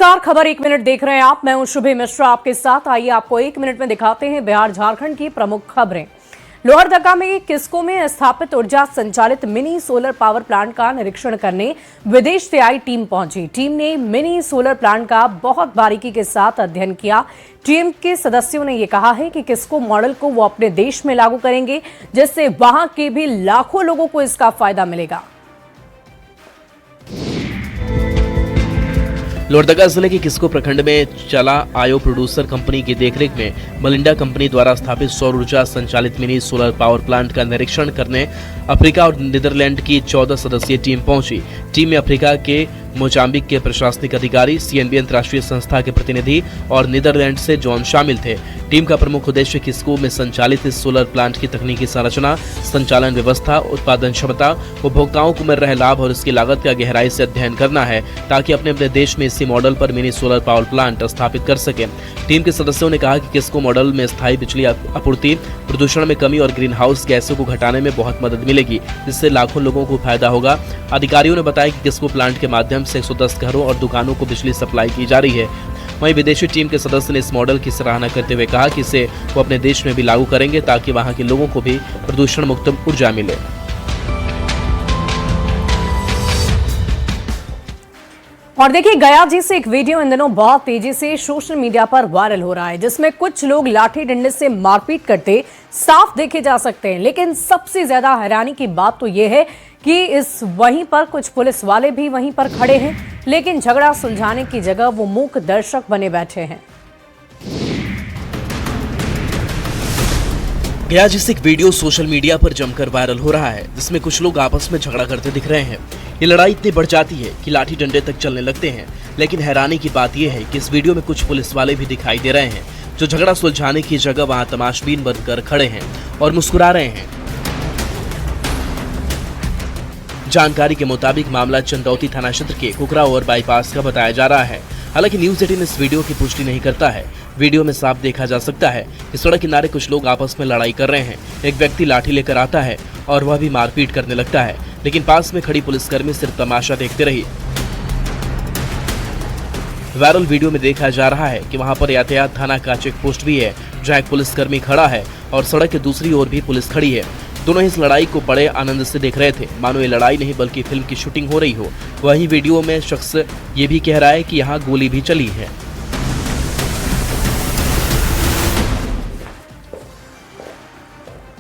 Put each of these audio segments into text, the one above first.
नमस्कार, खबर 1 मिनट देख रहे हैं आप। मैं हूं शुभे मिश्रा आपके साथ। आइए आपको 1 मिनट में दिखाते हैं बिहार झारखंड की प्रमुख खबरें। लोहरदगा में किस्को में स्थापित ऊर्जा संचालित मिनी सोलर पावर प्लांट का निरीक्षण करने विदेश से आई टीम पहुंची। टीम ने मिनी सोलर प्लांट का बहुत बारीकी के साथ अध्ययन किया। टीम के सदस्यों ने यह कहा है कि किस्को मॉडल को वो अपने देश में लागू करेंगे, जिससे वहां के भी लाखों लोगों को इसका फायदा मिलेगा। लोहरदगा जिले के किस्को प्रखंड में चला आयो प्रोड्यूसर कंपनी की देखरेख में मलिंडा कंपनी द्वारा स्थापित सौर ऊर्जा संचालित मिनी सोलर पावर प्लांट का निरीक्षण करने अफ्रीका और नीदरलैंड की 14 सदस्यीय टीम पहुंची। टीम में अफ्रीका के मोजाम्बिक के प्रशासनिक अधिकारी, सीएनबी अंतर्राष्ट्रीय संस्था के प्रतिनिधि और नीदरलैंड से जॉन शामिल थे। टीम का प्रमुख उद्देश्य किस्को में संचालित इस सोलर प्लांट की तकनीकी संरचना, संचालन व्यवस्था, उत्पादन क्षमता, उपभोक्ताओं को मिल रहे लाभ और इसकी लागत का गहराई से अध्ययन करना है, ताकि अपने देश में इसी मॉडल पर मिनी सोलर पावर प्लांट स्थापित कर सके। टीम के सदस्यों ने कहा कि किस्को मॉडल में स्थायी बिजली आपूर्ति, प्रदूषण में कमी और ग्रीन हाउस गैसों को घटाने में बहुत मदद मिलेगी, जिससे लाखों लोगों को फायदा होगा। अधिकारियों ने बताया कि किस्को प्लांट के माध्यम से 110 घरों और दुकानों को बिजली सप्लाई की जा रही है। वहीं विदेशी टीम के सदस्य ने इस मॉडल की सराहना करते हुए कहा कि इसे वो अपने देश में भी लागू करेंगे, ताकि वहां के लोगों को भी प्रदूषण मुक्त ऊर्जा मिले। और देखिए, गया जी से एक वीडियो इन दिनों बहुत तेजी से सोशल मीडिया पर वायरल हो रहा है, जिसमें कुछ लोग लाठी डंडे से मारपीट करते साफ देखे जा सकते हैं। लेकिन सबसे ज्यादा हैरानी की बात तो यह है कि इस वहीं पर कुछ पुलिस वाले भी वहीं पर खड़े हैं, लेकिन झगड़ा सुलझाने की जगह वो मूक दर्शक बने बैठे हैं। गया जिस एक वीडियो सोशल मीडिया पर जमकर वायरल हो रहा है, जिसमें कुछ लोग आपस में झगड़ा करते दिख रहे हैं। ये लड़ाई इतनी बढ़ जाती है कि लाठी डंडे तक चलने लगते हैं। लेकिन हैरानी की बात यह है कि इस वीडियो में कुछ पुलिस वाले भी दिखाई दे रहे हैं, जो झगड़ा सुलझाने की जगह वहां तमाशबीन बनकर खड़े हैं और मुस्कुरा रहे हैं। जानकारी के मुताबिक मामला चंदौती थाना क्षेत्र के कुकरा ओवर बाईपास का बताया जा रहा है। हालांकि न्यूज़ 18 इस वीडियो की पुष्टि नहीं करता है। वीडियो में साफ देखा जा सकता है कि सड़क किनारे कुछ लोग आपस में लड़ाई कर रहे हैं। एक व्यक्ति लाठी लेकर आता है और वह भी मारपीट करने लगता है, लेकिन पास में खड़ी पुलिसकर्मी सिर्फ तमाशा देखते रही। वायरल वीडियो में देखा जा रहा है कि वहां पर यातायात थाना का चेक पोस्ट भी है, जहां एक पुलिसकर्मी खड़ा है और सड़क के दूसरी ओर भी पुलिस खड़ी है। दोनों इस लड़ाई को बड़े आनंद से देख रहे थे, मानो ये लड़ाई नहीं बल्कि फिल्म की शूटिंग हो रही हो। वहीं वीडियो में शख्स ये भी कह रहा है कि यहाँ गोली भी चली है।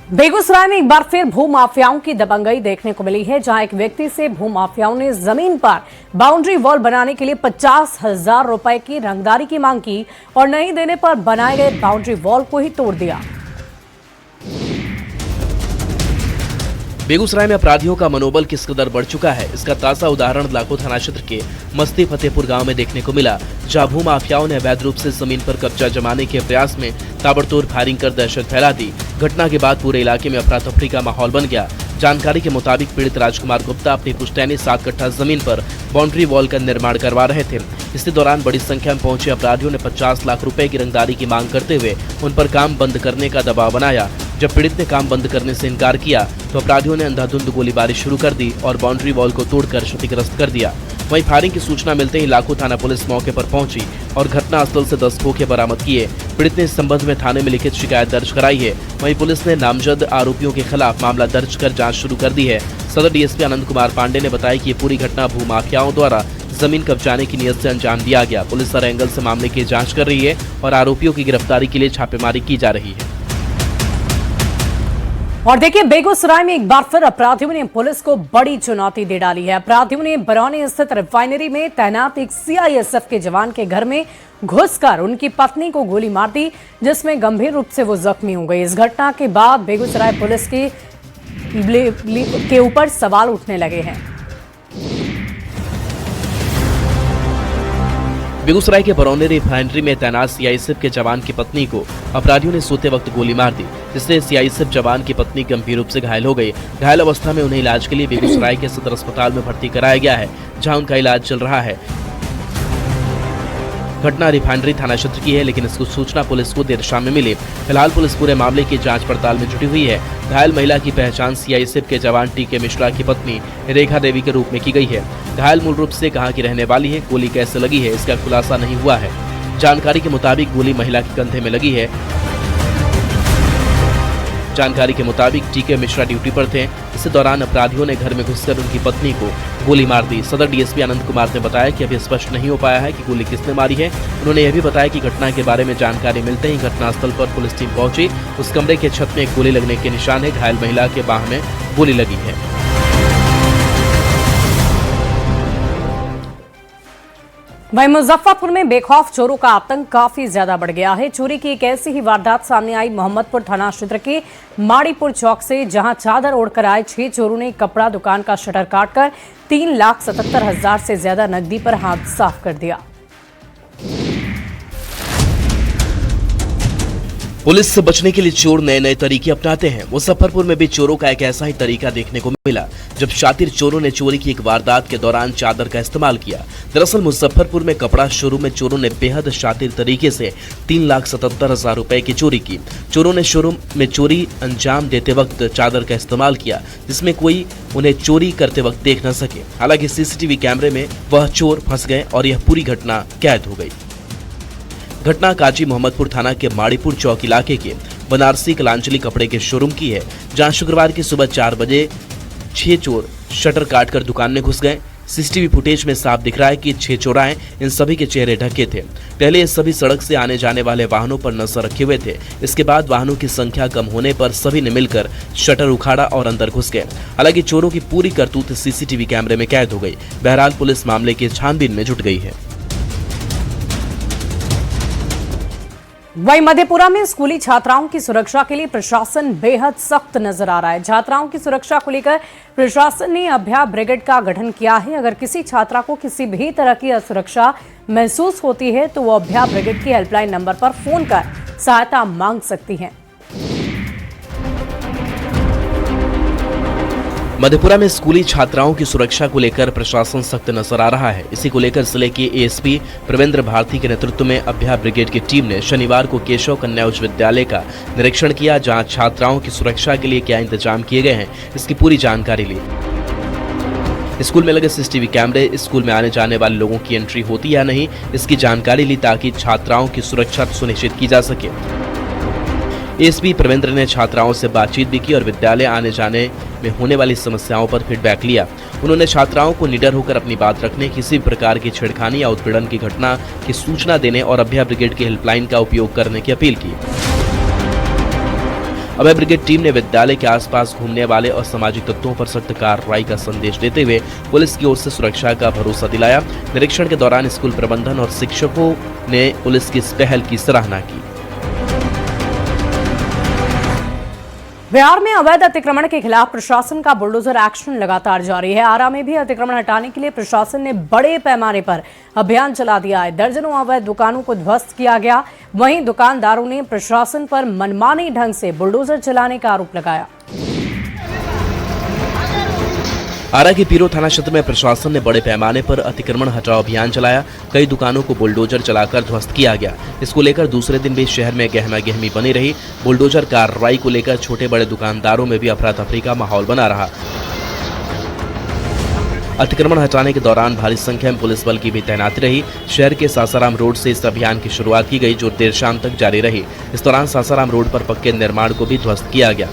बेगूसराय में एक बार फिर भूमाफियाओं की दबंगई देखने को मिली है, जहां एक व्यक्ति से भूमाफियाओं ने जमीन पर बाउंड्री वॉल बनाने के लिए 50,000 रुपए की रंगदारी की मांग की और नहीं देने पर बनाए गए बाउंड्री वॉल को ही तोड़ दिया। बेगूसराय में अपराधियों का मनोबल किस कदर बढ़ चुका है, इसका ताजा उदाहरण लाखो थाना क्षेत्र के मस्ती फतेहपुर गांव में देखने को मिला, जहां भूमाफियाओं ने अवैध रूप से जमीन पर कब्जा जमाने के प्रयास में ताबड़तोड़ फायरिंग कर दहशत फैला दी। घटना के बाद पूरे इलाके में अफरा तफरी का माहौल बन गया। जानकारी के मुताबिक पीड़ित राजकुमार गुप्ता अपनी पुश्तैनी 7 कट्ठा जमीन पर बाउंड्री वॉल का निर्माण करवा रहे थे। इसी दौरान बड़ी संख्या में पहुंचे अपराधियों ने 50 लाख रुपए की रंगदारी की मांग करते हुए उन पर काम बंद करने का दबाव बनाया। जब पीड़ित ने काम बंद करने से इनकार किया तो अपराधियों ने अंधाधुंध गोलीबारी शुरू कर दी और बाउंड्री वॉल को तोड़कर क्षतिग्रस्त कर दिया। वहीं फायरिंग की सूचना मिलते ही लाखो थाना पुलिस मौके पर पहुंची और घटनास्थल से 10 खोखे बरामद किए। पीड़ित ने इस संबंध में थाने में लिखित शिकायत दर्ज कराई है। वहीं पुलिस ने नामजद आरोपियों के खिलाफ मामला दर्ज कर जांच शुरू कर दी है। सदर डीएसपी आनंद कुमार पांडे ने बताया कि ये पूरी घटना भूमाफियाओं द्वारा जमीन कब्जाने की नियत से अंजाम दिया गया। पुलिस हर एंगल से मामले की जाँच कर रही है और आरोपियों की गिरफ्तारी के लिए छापेमारी की जा रही है। और देखिए, बेगूसराय में एक बार फिर अपराधियों ने पुलिस को बड़ी चुनौती दे डाली है। अपराधियों ने बरौनी स्थित रिफाइनरी में तैनात एक सीआईएसएफ के जवान के घर में घुसकर उनकी पत्नी को गोली मार दी, जिसमें गंभीर रूप से वो जख्मी हो गई। इस घटना के बाद बेगूसराय पुलिस के ऊपर सवाल उठने लगे हैं। बेगूसराय के बरौनी रिफाइनरी में तैनात सीआईएसएफ के जवान की पत्नी को अपराधियों ने सोते वक्त गोली मार दी, जिससे सीआईएसएफ जवान की पत्नी गंभीर रूप से घायल हो गई। घायल अवस्था में उन्हें इलाज के लिए बेगूसराय के सदर अस्पताल में भर्ती कराया गया है, जहां उनका इलाज चल रहा है। घटना रिफाइनरी थाना क्षेत्र की है, लेकिन इसकी सूचना पुलिस को देर शाम में मिली। फिलहाल पुलिस पूरे मामले की जांच पड़ताल में जुटी हुई है। घायल महिला की पहचान सीआईएसएफ के जवान टीके मिश्रा की पत्नी रेखा देवी के रूप में की गई है। घायल मूल रूप से कहां की रहने वाली है, गोली कैसे लगी है, इसका खुलासा नहीं हुआ है। जानकारी के मुताबिक गोली महिला के कंधे में लगी है। जानकारी के मुताबिक टीके मिश्रा ड्यूटी पर थे। इसी दौरान अपराधियों ने घर में घुसकर उनकी पत्नी को गोली मार दी। सदर डीएसपी आनंद कुमार ने बताया कि अभी स्पष्ट नहीं हो पाया है कि गोली किसने मारी है। उन्होंने यह भी बताया कि घटना के बारे में जानकारी मिलते ही घटनास्थल पर पुलिस टीम पहुंची। उस कमरे के छत में एक गोली लगने के निशान है। घायल महिला के बाह में गोली लगी है। वहीं मुजफ्फरपुर में बेखौफ चोरों का आतंक काफी ज्यादा बढ़ गया है। चोरी की एक ऐसी ही वारदात सामने आई मोहम्मदपुर थाना क्षेत्र के माड़ीपुर चौक से, जहां चादर ओढ़कर आए 6 चोरों ने कपड़ा दुकान का शटर काटकर 3,77,000 से ज्यादा नकदी पर हाथ साफ कर दिया। पुलिस से बचने के लिए चोर नए नए तरीके अपनाते हैं। मुजफ्फरपुर में भी चोरों का एक ऐसा ही तरीका देखने को मिला, जब शातिर चोरों ने चोरी की एक वारदात के दौरान चादर का इस्तेमाल किया। दरअसल मुजफ्फरपुर में कपड़ा शोरूम में चोरों ने बेहद शातिर तरीके से 3,77,000 रुपए की चोरी की। चोरों ने शोरूम में चोरी अंजाम देते वक्त चादर का इस्तेमाल किया, जिसमें कोई उन्हें चोरी करते वक्त देख न सके। हालांकि सीसीटीवी कैमरे में वह चोर फंस गए और यह पूरी घटना कैद हो गई। घटना काजी मोहम्मदपुर थाना के माड़ीपुर चौक इलाके के बनारसी कलांचली कपड़े के शोरूम की है, जहां शुक्रवार की सुबह 4 बजे 6 चोर शटर काटकर दुकान में घुस गए। सीसीटीवी फुटेज में साफ दिख रहा है कि 6 चोराए, इन सभी के चेहरे ढके थे। पहले ये सभी सड़क से आने जाने वाले वाहनों पर नजर रखे हुए थे। इसके बाद वाहनों की संख्या कम होने पर सभी ने मिलकर शटर उखाड़ा और अंदर घुस गए। हालांकि चोरों की पूरी करतूत सीसीटीवी कैमरे में कैद हो गई। बहरहाल पुलिस मामले की छानबीन में जुट गई है। वहीं मधेपुरा में स्कूली छात्राओं की सुरक्षा के लिए प्रशासन बेहद सख्त नजर आ रहा है। छात्राओं की सुरक्षा को लेकर प्रशासन ने अभया ब्रिगेड का गठन किया है। अगर किसी छात्रा को किसी भी तरह की असुरक्षा महसूस होती है तो वो अभया ब्रिगेड की हेल्पलाइन नंबर पर फोन कर सहायता मांग सकती है। मधेपुरा में स्कूली छात्राओं की सुरक्षा को लेकर प्रशासन सख्त नजर आ रहा है। इसी को लेकर जिले के एएसपी प्रवेंद्र भारती के नेतृत्व में अभया ब्रिगेड की टीम ने शनिवार को केशव कन्या उच्च विद्यालय का निरीक्षण किया, जहां छात्राओं की सुरक्षा के लिए क्या इंतजाम किए गए हैं, इसकी पूरी जानकारी ली। स्कूल में लगे सीसीटीवी कैमरे, स्कूल में आने जाने वाले लोगों की एंट्री होती या नहीं, इसकी जानकारी ली ताकि छात्राओं की सुरक्षा सुनिश्चित की जा सके। एसपी प्रवेंद्र ने छात्राओं से बातचीत भी की और विद्यालय आने जाने में होने वाली समस्याओं पर फीडबैक लिया। उन्होंने छात्राओं को निडर होकर अपनी बात रखने, किसी प्रकार की छेड़खानी या उत्पीड़न की घटना की सूचना देने और अभया ब्रिगेड की हेल्पलाइन का उपयोग करने की अपील की। अभया ब्रिगेड टीम ने विद्यालय के आसपास घूमने वाले असामाजिक तत्वों पर सख्त कार्रवाई का संदेश देते हुए पुलिस की ओर से सुरक्षा का भरोसा दिलाया। निरीक्षण के दौरान स्कूल प्रबंधन और शिक्षकों ने पुलिस की इस पहल की सराहना की। बिहार में अवैध अतिक्रमण के खिलाफ प्रशासन का बुलडोजर एक्शन लगातार जारी है। आरा में भी अतिक्रमण हटाने के लिए प्रशासन ने बड़े पैमाने पर अभियान चला दिया है। दर्जनों अवैध दुकानों को ध्वस्त किया गया। वहीं दुकानदारों ने प्रशासन पर मनमानी ढंग से बुलडोजर चलाने का आरोप लगाया। आरा के पीरो थाना क्षेत्र में प्रशासन ने बड़े पैमाने पर अतिक्रमण हटाओ अभियान चलाया। कई दुकानों को बुलडोजर चलाकर ध्वस्त किया गया। इसको लेकर दूसरे दिन भी शहर में गहमा गहमी बनी रही। बुलडोजर कार्रवाई को लेकर छोटे बड़े दुकानदारों में भी अफरा तफरी का माहौल बना रहा। अतिक्रमण हटाने के दौरान भारी संख्या में पुलिस बल की भी तैनाती रही। शहर के सासाराम रोड से इस अभियान की शुरुआत की गई, जो देर शाम तक जारी रही। इस दौरान सासाराम रोड पर पक्के निर्माण को भी ध्वस्त किया गया।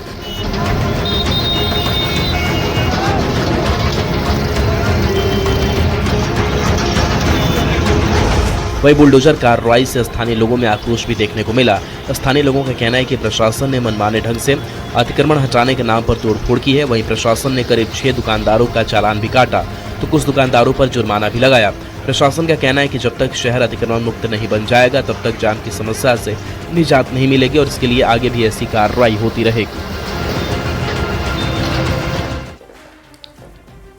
वही बुलडोजर कार्रवाई से स्थानीय लोगों में आक्रोश भी देखने को मिला। स्थानीय लोगों का कहना है कि प्रशासन ने मनमाने ढंग से अतिक्रमण हटाने के नाम पर तोड़फोड़ की है। वहीं प्रशासन ने करीब 6 दुकानदारों का चालान भी काटा तो कुछ दुकानदारों पर जुर्माना भी लगाया। प्रशासन का कहना है कि जब तक शहर अतिक्रमण मुक्त नहीं बन जाएगा तब तक जाम की समस्या से निजात नहीं मिलेगी और इसके लिए आगे भी ऐसी कार्रवाई होती रहेगी।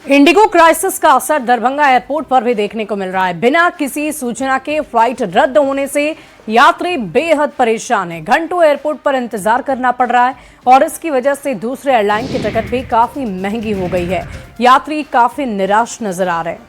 इंडिगो क्राइसिस का असर दरभंगा एयरपोर्ट पर भी देखने को मिल रहा है। बिना किसी सूचना के फ्लाइट रद्द होने से यात्री बेहद परेशान है। घंटों एयरपोर्ट पर इंतजार करना पड़ रहा है और इसकी वजह से दूसरे एयरलाइन की टिकट भी काफी महंगी हो गई है। यात्री काफी निराश नजर आ रहे हैं।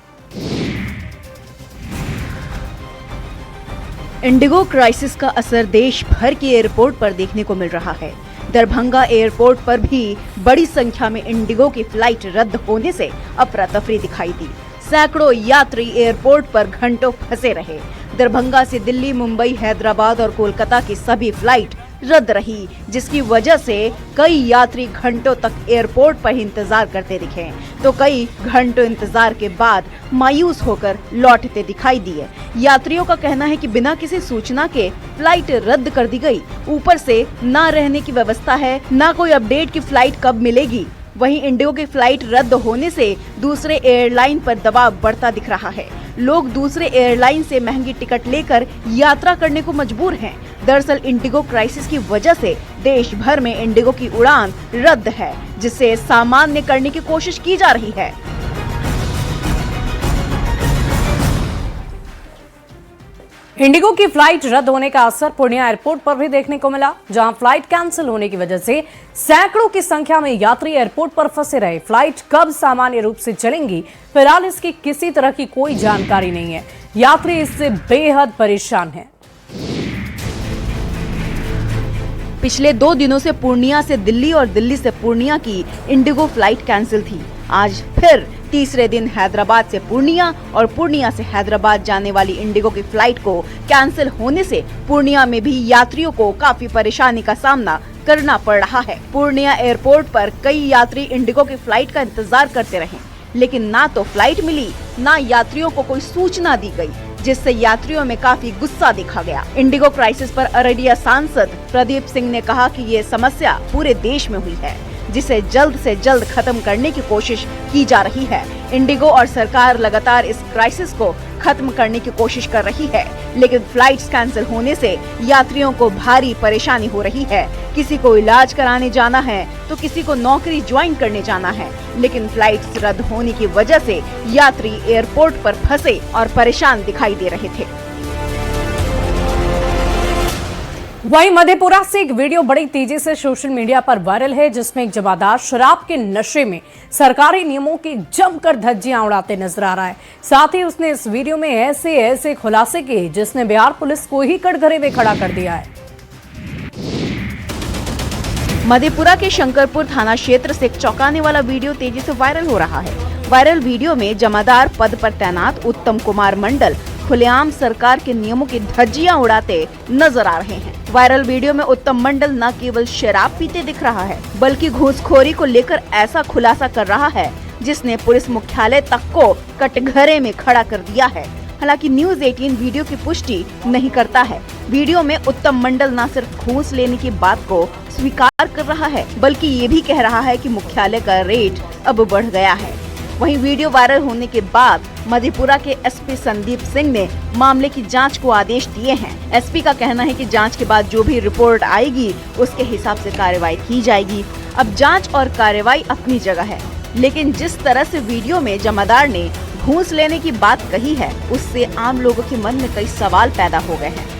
इंडिगो क्राइसिस का असर देश भर के एयरपोर्ट पर देखने को मिल रहा है। दरभंगा एयरपोर्ट पर भी बड़ी संख्या में इंडिगो की फ्लाइट रद्द होने से अफरा तफरी दिखाई दी। सैकड़ों यात्री एयरपोर्ट पर घंटों फंसे रहे। दरभंगा से दिल्ली, मुंबई, हैदराबाद और कोलकाता की सभी फ्लाइट रद्द रही, जिसकी वजह से कई यात्री घंटों तक एयरपोर्ट पर ही इंतजार करते दिखे, तो कई घंटों इंतजार के बाद मायूस होकर लौटते दिखाई दिए। यात्रियों का कहना है कि बिना किसी सूचना के फ्लाइट रद्द कर दी गई। ऊपर से ना रहने की व्यवस्था है, ना कोई अपडेट की फ्लाइट कब मिलेगी। वहीं इंडिगो की फ्लाइट रद्द होने से दूसरे एयरलाइन पर दबाव बढ़ता दिख रहा है। लोग दूसरे एयरलाइन से महंगी टिकट लेकर यात्रा करने को मजबूर हैं। दरअसल इंडिगो क्राइसिस की वजह से देश भर में इंडिगो की उड़ान रद्द है, जिसे सामान्य करने की कोशिश की जा रही है। इंडिगो की फ्लाइट रद्द होने का असर पूर्णिया एयरपोर्ट पर भी देखने को मिला, जहां फ्लाइट कैंसिल होने की वजह से सैकड़ों की संख्या में यात्री एयरपोर्ट पर फंसे रहे। फ्लाइट कब सामान्य रूप से चलेंगी, फिलहाल इसकी किसी तरह की कोई जानकारी नहीं है। यात्री इससे बेहद परेशान हैं। पिछले 2 दिनों से पूर्णिया से दिल्ली और दिल्ली से पूर्णिया की इंडिगो फ्लाइट कैंसिल थी। आज फिर तीसरे दिन हैदराबाद से पूर्णिया और पूर्णिया से हैदराबाद जाने वाली इंडिगो की फ्लाइट को कैंसिल होने से पूर्णिया में भी यात्रियों को काफी परेशानी का सामना करना पड़ रहा है। पूर्णिया एयरपोर्ट पर कई यात्री इंडिगो की फ्लाइट का इंतजार करते रहे, लेकिन ना तो फ्लाइट मिली, ना यात्रियों को कोई सूचना दी गई, जिससे यात्रियों में काफी गुस्सा देखा गया। इंडिगो क्राइसिस पर अररिया सांसद प्रदीप सिंह ने कहा कि ये समस्या पूरे देश में हुई है, जिसे जल्द से जल्द खत्म करने की कोशिश की जा रही है। इंडिगो और सरकार लगातार इस क्राइसिस को खत्म करने की कोशिश कर रही है, लेकिन फ्लाइट्स कैंसिल होने से यात्रियों को भारी परेशानी हो रही है। किसी को इलाज कराने जाना है तो किसी को नौकरी ज्वाइन करने जाना है, लेकिन फ्लाइट्स रद्द होने की वजह से यात्री एयरपोर्ट पर फंसे और परेशान दिखाई दे रहे थे। वहीं मधेपुरा से एक वीडियो बड़ी तेजी से सोशल मीडिया पर वायरल है, जिसमें एक जमादार शराब के नशे में सरकारी नियमों की जमकर धज्जियां उड़ाते नजर आ रहा है। साथ ही उसने इस वीडियो में ऐसे खुलासे किए जिसने बिहार पुलिस को ही कटघरे में खड़ा कर दिया है। मधेपुरा के शंकरपुर थाना क्षेत्र से एक चौंकाने वाला वीडियो तेजी से वायरल हो रहा है। वायरल वीडियो में जमादार पद पर तैनात उत्तम कुमार मंडल खुलेआम सरकार के नियमों की धज्जियां उड़ाते नजर आ रहे हैं। वायरल वीडियो में उत्तम मंडल न केवल शराब पीते दिख रहा है, बल्कि घूसखोरी को लेकर ऐसा खुलासा कर रहा है जिसने पुलिस मुख्यालय तक को कटघरे में खड़ा कर दिया है। हालांकि न्यूज़ 18 वीडियो की पुष्टि नहीं करता है। वीडियो में उत्तम मंडल न सिर्फ घूस लेने की बात को स्वीकार कर रहा है, बल्कि ये भी कह रहा है कि मुख्यालय का रेट अब बढ़ गया है। वहीं वीडियो वायरल होने के बाद मधेपुरा के एसपी संदीप सिंह ने मामले की जांच को आदेश दिए हैं। एसपी का कहना है कि जांच के बाद जो भी रिपोर्ट आएगी उसके हिसाब से कार्रवाई की जाएगी। अब जांच और कार्रवाई अपनी जगह है, लेकिन जिस तरह से वीडियो में जमादार ने घूस लेने की बात कही है, उससे आम लोगों के मन में कई सवाल पैदा हो गए हैं।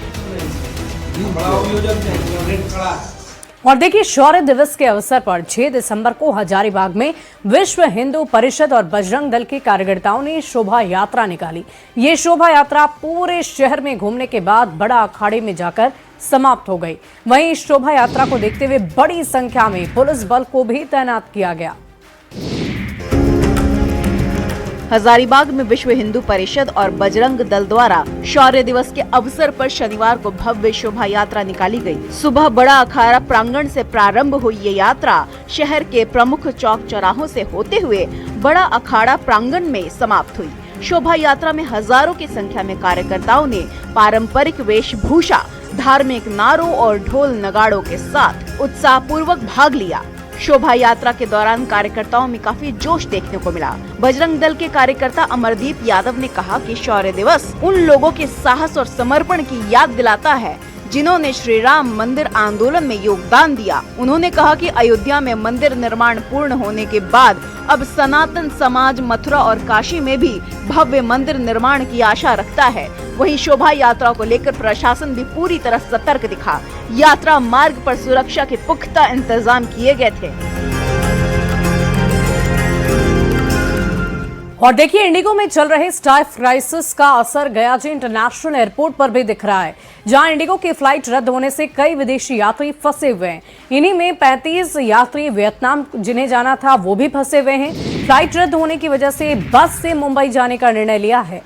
और देखिए, शौर्य दिवस के अवसर पर 6 दिसंबर को हजारीबाग में विश्व हिंदू परिषद और बजरंग दल के कार्यकर्ताओं ने शोभा यात्रा निकाली। ये शोभा यात्रा पूरे शहर में घूमने के बाद बड़ा अखाड़े में जाकर समाप्त हो गई। वहीं इस शोभा यात्रा को देखते हुए बड़ी संख्या में पुलिस बल को भी तैनात किया गया। हजारीबाग में विश्व हिंदू परिषद और बजरंग दल द्वारा शौर्य दिवस के अवसर पर शनिवार को भव्य शोभा यात्रा निकाली गई। सुबह बड़ा अखाड़ा प्रांगण से प्रारंभ हुई ये यात्रा शहर के प्रमुख चौक चौराहों से होते हुए बड़ा अखाड़ा प्रांगण में समाप्त हुई। शोभा यात्रा में हजारों की संख्या में कार्यकर्ताओं ने पारंपरिक वेशभूषा, धार्मिक नारों और ढोल नगाड़ों के साथ उत्साहपूर्वक भाग लिया। शोभा यात्रा के दौरान कार्यकर्ताओं में काफी जोश देखने को मिला। बजरंग दल के कार्यकर्ता अमरदीप यादव ने कहा कि शौर्य दिवस उन लोगों के साहस और समर्पण की याद दिलाता है जिन्होंने श्री राम मंदिर आंदोलन में योगदान दिया। उन्होंने कहा कि अयोध्या में मंदिर निर्माण पूर्ण होने के बाद अब सनातन समाज मथुरा और काशी में भी भव्य मंदिर निर्माण की आशा रखता है। वहीं शोभा यात्रा को लेकर प्रशासन भी पूरी तरह सतर्क दिखा। यात्रा मार्ग पर सुरक्षा के पुख्ता इंतजाम किए गए थे। और देखिए, इंडिगो में चल रहे स्टाफ क्राइसिस का असर गयाजी इंटरनेशनल एयरपोर्ट पर भी दिख रहा है, जहां इंडिगो की फ्लाइट रद्द होने से कई विदेशी यात्री फंसे हुए हैं। इन्हीं में 35 यात्री वियतनाम जिन्हें जाना था वो भी फंसे हुए हैं। फ्लाइट रद्द होने की वजह से बस से मुंबई जाने का निर्णय लिया है।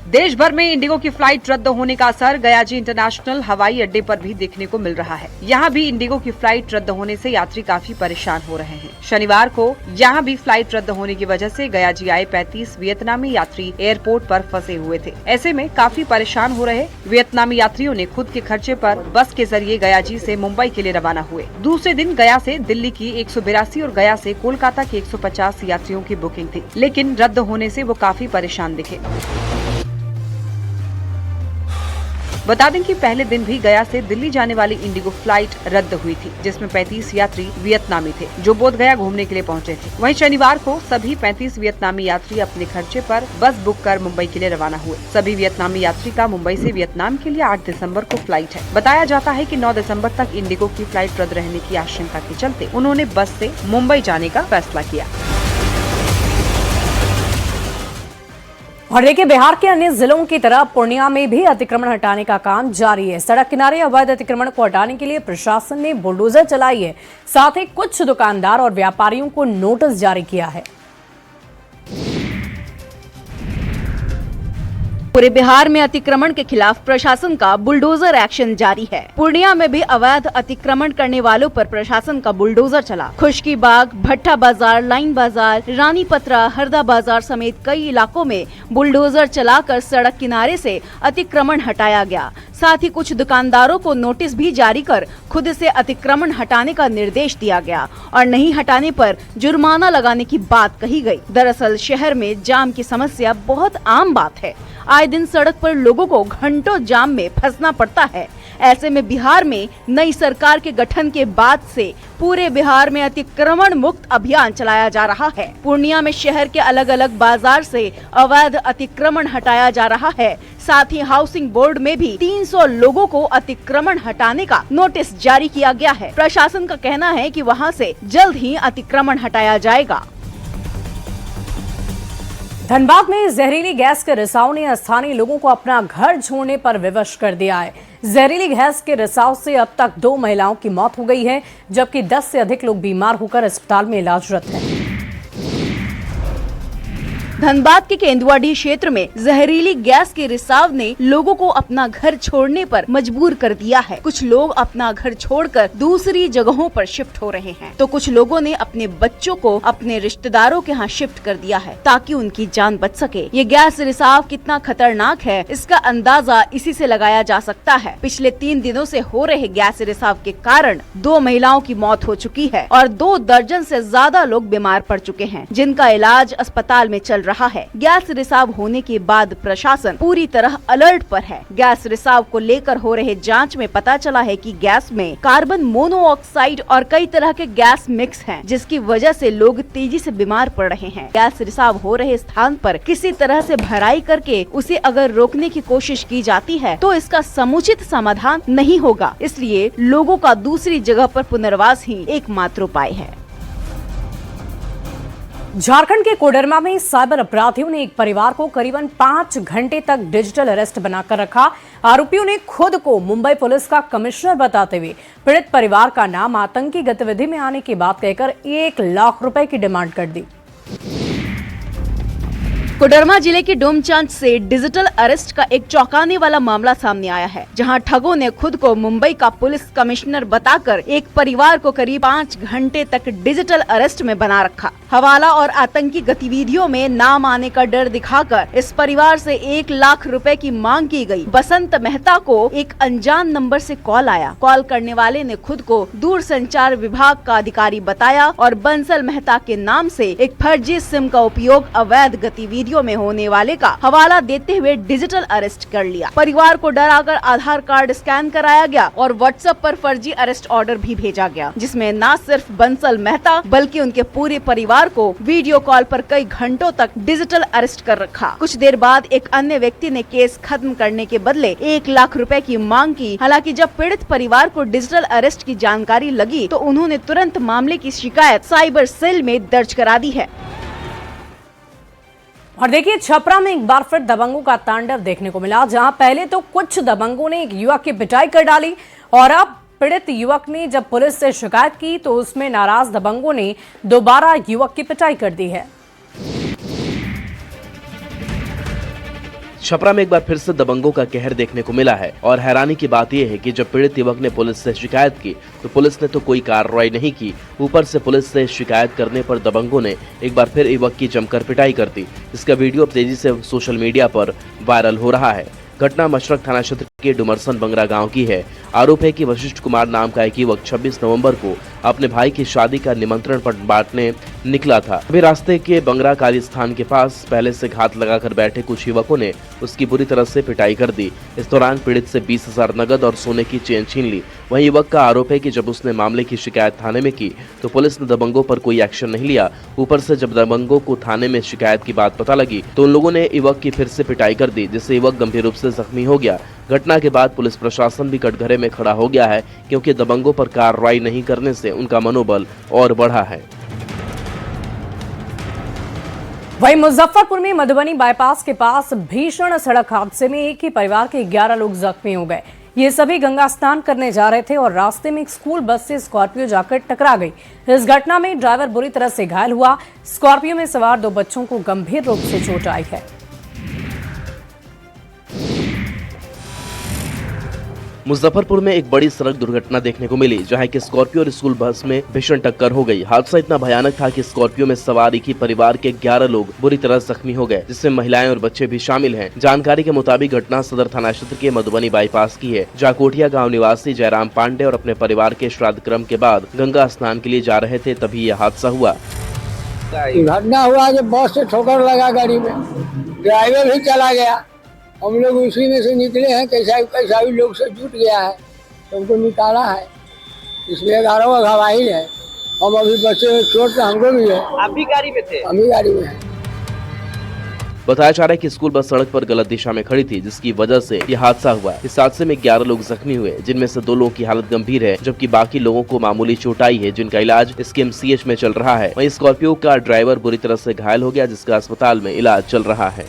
देश भर में इंडिगो की फ्लाइट रद्द होने का असर गयाजी इंटरनेशनल हवाई अड्डे पर भी देखने को मिल रहा है। यहाँ भी इंडिगो की फ्लाइट रद्द होने से यात्री काफी परेशान हो रहे हैं। शनिवार को यहाँ भी फ्लाइट रद्द होने की वजह से गयाजी आए 35 वियतनामी यात्री एयरपोर्ट पर फंसे हुए थे। ऐसे में काफी परेशान हो रहे वियतनामी यात्रियों ने खुद के खर्चे पर बस के जरिए गयाजी से मुंबई के लिए रवाना हुए। दूसरे दिन गया से दिल्ली की 182 और गया से कोलकाता की 150 यात्रियों की बुकिंग थी, लेकिन रद्द होने से वो काफी परेशान दिखे। बता दें कि पहले दिन भी गया से दिल्ली जाने वाली इंडिगो फ्लाइट रद्द हुई थी, जिसमें 35 यात्री वियतनामी थे जो बोध गया घूमने के लिए पहुंचे थे। वहीं शनिवार को सभी 35 वियतनामी यात्री अपने खर्चे पर बस बुक कर मुंबई के लिए रवाना हुए। सभी वियतनामी यात्री का मुंबई से वियतनाम के लिए 8 दिसंबर को फ्लाइट है। बताया जाता है कि 9 दिसंबर तक इंडिगो की फ्लाइट रद्द रहने की आशंका के चलते उन्होंने बस से मुंबई जाने का फैसला किया। और देखिए, बिहार के अन्य जिलों की तरह पूर्णिया में भी अतिक्रमण हटाने का काम जारी है। सड़क किनारे अवैध अतिक्रमण को हटाने के लिए प्रशासन ने बुलडोजर चलाई है, साथ ही कुछ दुकानदार और व्यापारियों को नोटिस जारी किया है। पूरे बिहार में अतिक्रमण के खिलाफ प्रशासन का बुलडोजर एक्शन जारी है। पूर्णिया में भी अवैध अतिक्रमण करने वालों पर प्रशासन का बुलडोजर चला। खुशकी बाग, भट्टा बाजार, लाइन बाजार, रानी पत्रा, हरदा बाजार समेत कई इलाकों में बुलडोजर चलाकर सड़क किनारे से अतिक्रमण हटाया गया। साथ ही कुछ दुकानदारों को नोटिस भी जारी कर खुद से अतिक्रमण हटाने का निर्देश दिया गया और नहीं हटाने पर जुर्माना लगाने की बात कही गई। दरअसल शहर में जाम की समस्या बहुत आम बात है। आए दिन सड़क पर लोगों को घंटों जाम में फंसना पड़ता है। ऐसे में बिहार में नई सरकार के गठन के बाद से पूरे बिहार में अतिक्रमण मुक्त अभियान चलाया जा रहा है। पूर्णिया में शहर के अलग अलग बाजार से अवैध अतिक्रमण हटाया जा रहा है। साथ ही हाउसिंग बोर्ड में भी 300 लोगों को अतिक्रमण हटाने का नोटिस जारी किया गया है। प्रशासन का कहना है कि वहां से जल्द ही अतिक्रमण हटाया जाएगा। धनबाद में जहरीली गैस के रिसाव ने स्थानीय लोगों को अपना घर छोड़ने पर विवश कर दिया है। जहरीली गैस के रिसाव से अब तक 2 महिलाओं की मौत हो गई है, जबकि 10 से अधिक लोग बीमार होकर अस्पताल में इलाजरत हैं। धनबाद के केंदुआडीह क्षेत्र में जहरीली गैस के रिसाव ने लोगों को अपना घर छोड़ने पर मजबूर कर दिया है। कुछ लोग अपना घर छोड़कर दूसरी जगहों पर शिफ्ट हो रहे हैं, तो कुछ लोगों ने अपने बच्चों को अपने रिश्तेदारों के यहाँ शिफ्ट कर दिया है ताकि उनकी जान बच सके। ये गैस रिसाव कितना खतरनाक है, इसका अंदाजा इसी से लगाया जा सकता है। पिछले 3 दिनों से हो रहे गैस रिसाव के कारण 2 महिलाओं की मौत हो चुकी है और 2 दर्जन से ज्यादा लोग बीमार पड़ चुके हैं, जिनका इलाज अस्पताल में चल रहा है। गैस रिसाव होने के बाद प्रशासन पूरी तरह अलर्ट पर है। गैस रिसाव को लेकर हो रहे जांच में पता चला है कि गैस में कार्बन मोनोऑक्साइड और कई तरह के गैस मिक्स हैं, जिसकी वजह से लोग तेजी से बीमार पड़ रहे हैं। गैस रिसाव हो रहे स्थान पर किसी तरह से भराई करके उसे अगर रोकने की कोशिश की जाती है तो इसका समुचित समाधान नहीं होगा। इसलिए लोगों का दूसरी जगह पर पुनर्वास ही एकमात्र उपाय है। झारखंड के कोडरमा में साइबर अपराधियों ने एक परिवार को करीबन 5 घंटे तक डिजिटल अरेस्ट बनाकर रखा। आरोपियों ने खुद को मुंबई पुलिस का कमिश्नर बताते हुए पीड़ित परिवार का नाम आतंकी गतिविधि में आने की बात कहकर 1 लाख रुपए की डिमांड कर दी। कोडरमा जिले के डोमचांच से डिजिटल अरेस्ट का एक चौंकाने वाला मामला सामने आया है, जहां ठगों ने खुद को मुंबई का पुलिस कमिश्नर बताकर एक परिवार को करीब 5 घंटे तक डिजिटल अरेस्ट में बना रखा। हवाला और आतंकी गतिविधियों में नाम आने का डर दिखाकर इस परिवार से 1 लाख रुपए की मांग की गई। बसंत मेहता को एक अनजान नंबर से कॉल आया। कॉल करने वाले ने खुद को दूरसंचार विभाग का अधिकारी बताया और बंसल मेहता के नाम से एक फर्जी सिम का उपयोग अवैध गतिविधि वीडियो में होने वाले का हवाला देते हुए डिजिटल अरेस्ट कर लिया। परिवार को डराकर आधार कार्ड स्कैन कराया गया और व्हाट्सएप पर फर्जी अरेस्ट ऑर्डर भी भेजा गया, जिसमें न सिर्फ बंसल मेहता बल्कि उनके पूरे परिवार को वीडियो कॉल पर कई घंटों तक डिजिटल अरेस्ट कर रखा। कुछ देर बाद एक अन्य व्यक्ति ने केस खत्म करने के बदले 1 लाख रुपए की मांग की। हालांकि जब पीड़ित परिवार को डिजिटल अरेस्ट की जानकारी लगी तो उन्होंने तुरंत मामले की शिकायत साइबर सेल में दर्ज करा दी है। और देखिए, छपरा में एक बार फिर दबंगों का तांडव देखने को मिला, जहां पहले तो कुछ दबंगों ने एक युवक की पिटाई कर डाली और अब पीड़ित युवक ने जब पुलिस से शिकायत की तो उसमें नाराज दबंगों ने दोबारा युवक की पिटाई कर दी है। छपरा में एक बार फिर से दबंगों का कहर देखने को मिला है और हैरानी की बात यह है कि जब पीड़ित युवक ने पुलिस से शिकायत की तो पुलिस ने तो कोई कार्रवाई नहीं की, ऊपर से पुलिस से शिकायत करने पर दबंगों ने एक बार फिर युवक की जमकर पिटाई कर दी। इसका वीडियो अब तेजी से सोशल मीडिया पर वायरल हो रहा है। घटना मशरक थाना क्षेत्र के डुमरसन बंगरा गांव की है। आरोप है कि वशिष्ठ कुमार नाम का एक युवक 26 नवंबर को अपने भाई की शादी का निमंत्रण पत्र बांटने निकला था। अभी रास्ते के बंगरा काली स्थान के पास पहले से घात लगाकर बैठे कुछ युवकों ने उसकी बुरी तरह से पिटाई कर दी। इस दौरान पीड़ित से 20,000 नगद और सोने की चेन छीन ली। वहीं युवक का आरोप है कि जब उसने मामले की शिकायत थाने में की तो पुलिस ने दबंगों पर कोई एक्शन नहीं लिया। ऊपर से जब दबंगों को थाने में शिकायत की बात पता लगी तो उन लोगों ने युवक की फिर से पिटाई कर दी, जिससे युवक गंभीर रूप से जख्मी हो गया। घटना के बाद पुलिस प्रशासन भी कटघरे में खड़ा हो गया है, क्योंकि दबंगों पर कार्रवाई नहीं करने से उनका मनोबल और बढ़ा है। वहीं मुजफ्फरपुर में मधुबनी बाईपास के पास भीषण सड़क हादसे में एक ही परिवार के 11 लोग जख्मी हो गए। ये सभी गंगा स्नान करने जा रहे थे और रास्ते में एक स्कूल बस से स्कॉर्पियो जाकर टकरा गई। इस घटना में ड्राइवर बुरी तरह से घायल हुआ। स्कॉर्पियो में सवार 2 बच्चों को गंभीर रूप से चोट आई है। मुजफ्फरपुर में एक बड़ी सड़क दुर्घटना देखने को मिली, जहां एक स्कॉर्पियो और स्कूल बस में भीषण टक्कर हो गई। हादसा इतना भयानक था कि स्कॉर्पियो में सवार एक ही परिवार के 11 लोग बुरी तरह जख्मी हो गए, जिसमें महिलाएं और बच्चे भी शामिल हैं। जानकारी के मुताबिक घटना सदर थाना क्षेत्र के मधुबनी बाईपास की है, जहां कोठिया गाँव निवासी जयराम पांडे और अपने परिवार के श्राद्ध क्रम के बाद गंगा स्नान के लिए जा रहे थे, तभी यह हादसा हुआ। घटना हुआ कि बस से ठोकर लगा गाड़ी में, ड्राइवर भी चला गया। हम लोग उसी में से निकले हैं, कैसा भी लोग से जुट गया है, सबको निकाला है। इसमें 11 घायल है। हम अभी बच्चे चोट तो हमको भी है। आप भी गाड़ी में थे? हम भी गाड़ी में हैं। बताया जा रहा है कि स्कूल बस सड़क पर गलत दिशा में खड़ी थी, जिसकी वजह से यह हादसा हुआ। इस हादसे में 11 लोग जख्मी हुए, जिनमें से 2 लोगों की हालत गंभीर है, जबकि बाकी लोगों को मामूली चोट आई है, जिनका इलाज SKMCH में चल रहा है। वहीं स्कॉर्पियो का ड्राइवर बुरी तरह से घायल हो गया, जिसका अस्पताल में इलाज चल रहा है।